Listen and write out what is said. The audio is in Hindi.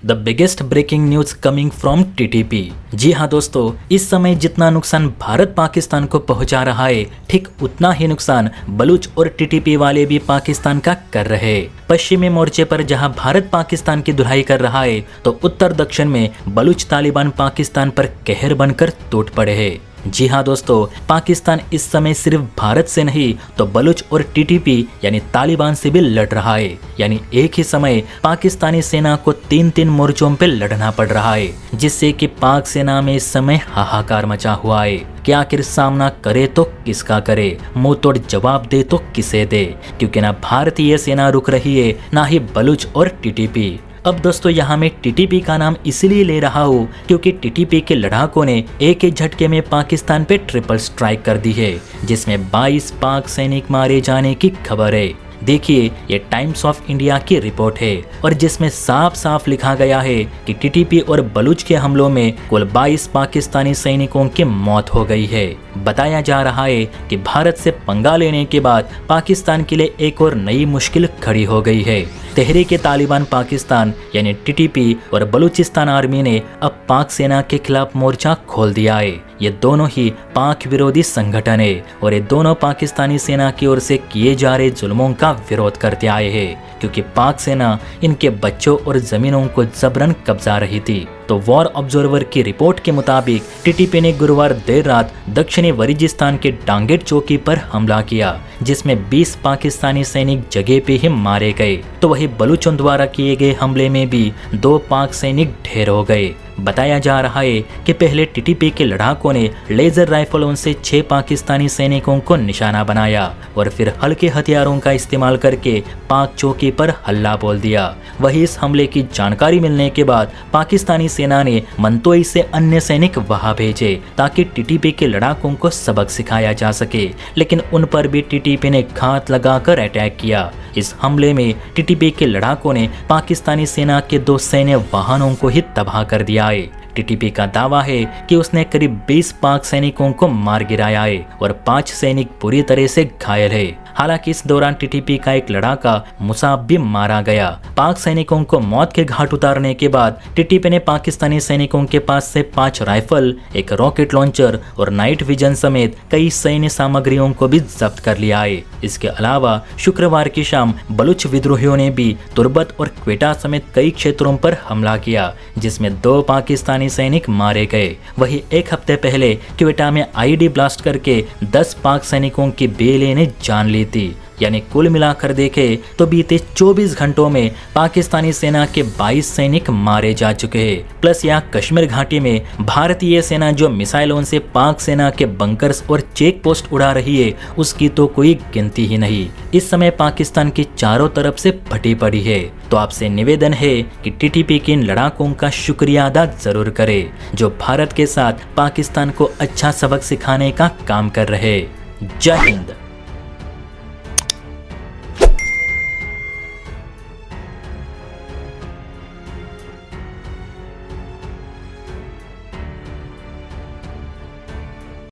The biggest breaking news coming from TTP. जी हाँ दोस्तों, इस समय जितना नुकसान भारत पाकिस्तान को पहुंचा रहा है, ठीक उतना ही नुकसान बलूच और टीटीपी वाले भी पाकिस्तान का कर रहे हैं। पश्चिमी मोर्चे पर जहां भारत पाकिस्तान की दुहाई कर रहा है, तो उत्तर दक्षिण में बलूच तालिबान पाकिस्तान पर कहर बनकर टूट पड़े हैं। जी हाँ दोस्तों, पाकिस्तान इस समय सिर्फ भारत से नहीं तो बलूच और टीटीपी यानी तालिबान से भी लड़ रहा है। यानी एक ही समय पाकिस्तानी सेना को तीन तीन मोर्चों पे लड़ना पड़ रहा है, जिससे कि पाक सेना में इस समय हाहाकार मचा हुआ है कि आखिर सामना करे तो किसका करे, मुंह तोड़ जवाब दे तो किसे दे, क्योंकि ना भारतीय सेना रुक रही है ना ही बलूच और टीटीपी। अब दोस्तों यहाँ मैं टीटीपी का नाम इसलिए ले रहा हूँ क्योंकि टीटीपी के लड़ाकों ने एक ही झटके में पाकिस्तान पे ट्रिपल स्ट्राइक कर दी है, जिसमें 22 पाक सैनिक मारे जाने की खबर है। देखिए, ये टाइम्स ऑफ इंडिया की रिपोर्ट है और जिसमें साफ साफ लिखा गया है कि टीटीपी और बलूच के हमलों में कुल 22 पाकिस्तानी सैनिकों की मौत हो गई है। बताया जा रहा है कि भारत से पंगा लेने के बाद पाकिस्तान के लिए एक और नई मुश्किल खड़ी हो गई है। तहरीक-ए-तालिबान पाकिस्तान यानी टीटीपी और बलूचिस्तान आर्मी ने अब पाक सेना के खिलाफ मोर्चा खोल दिया है। ये दोनों ही पाक विरोधी संगठन है और ये दोनों पाकिस्तानी सेना की ओर से किए जा रहे जुल्मों का विरोध करते आए हैं, क्योंकि पाक सेना इनके बच्चों और जमीनों को जबरन कब्जा रही थी। तो वॉर ऑब्जर्वर की रिपोर्ट के मुताबिक टीटीपी ने गुरुवार देर रात दक्षिणी वरीजिस्तान के डांगेट चौकी पर हमला किया, जिसमें 20 पाकिस्तानी सैनिक जगह पे ही मारे गए। तो वही बलूचों द्वारा किए गए हमले में भी 2 पाक सैनिक ढेर हो गए। बताया जा रहा है कि पहले टीटीपी के लड़ाकों ने लेजर राइफलों से 6 पाकिस्तानी सैनिकों को निशाना बनाया और फिर हल्के हथियारों का इस्तेमाल करके पाक चौकी पर हल्ला बोल दिया। वही इस हमले की जानकारी मिलने के बाद पाकिस्तानी सेना ने मंतोई से अन्य सैनिक वहां भेजे ताकि टीटीपी के लड़ाकों को सबक सिखाया जा सके, लेकिन उन पर भी टीटीपी ने घात लगाकर अटैक किया। इस हमले में टीटीपी के लड़ाकों ने पाकिस्तानी सेना के 2 सैन्य वाहनों को ही तबाह कर दिया है। टीटीपी का दावा है कि उसने करीब 20 पाक सैनिकों को मार गिराया है और 5 सैनिक बुरी तरह से घायल है। हालांकि इस दौरान टीटीपी का एक लड़ाका मुसाब भी मारा गया। पाक सैनिकों को मौत के घाट उतारने के बाद टीटीपी ने पाकिस्तानी सैनिकों के पास से 5 राइफल, एक रॉकेट लॉन्चर और नाइट विजन समेत कई सैन्य सामग्रियों को भी जब्त कर लिया है। इसके अलावा शुक्रवार की शाम बलूच विद्रोहियों ने भी तुर्बत और क्वेटा समेत कई क्षेत्रों पर हमला किया, जिसमें 2 पाकिस्तानी सैनिक मारे गए। वहीं एक हफ्ते पहले क्वेटा में आईडी ब्लास्ट करके 10 पाक सैनिकों की बेले ने जान ली थी। यानी कुल मिलाकर देखे तो बीते 24 घंटों में पाकिस्तानी सेना के 22 सैनिक मारे जा चुके हैं। प्लस यहाँ कश्मीर घाटी में भारतीय सेना जो मिसाइलों से पाक सेना के बंकर्स और चेक पोस्ट उड़ा रही है, उसकी तो कोई गिनती ही नहीं। इस समय पाकिस्तान की चारों तरफ से फटी पड़ी है। तो आपसे निवेदन है कि टीटीपी के इन लड़ाकों का शुक्रिया अदा जरूर करे, जो भारत के साथ पाकिस्तान को अच्छा सबक सिखाने का काम कर रहे। जय हिंद।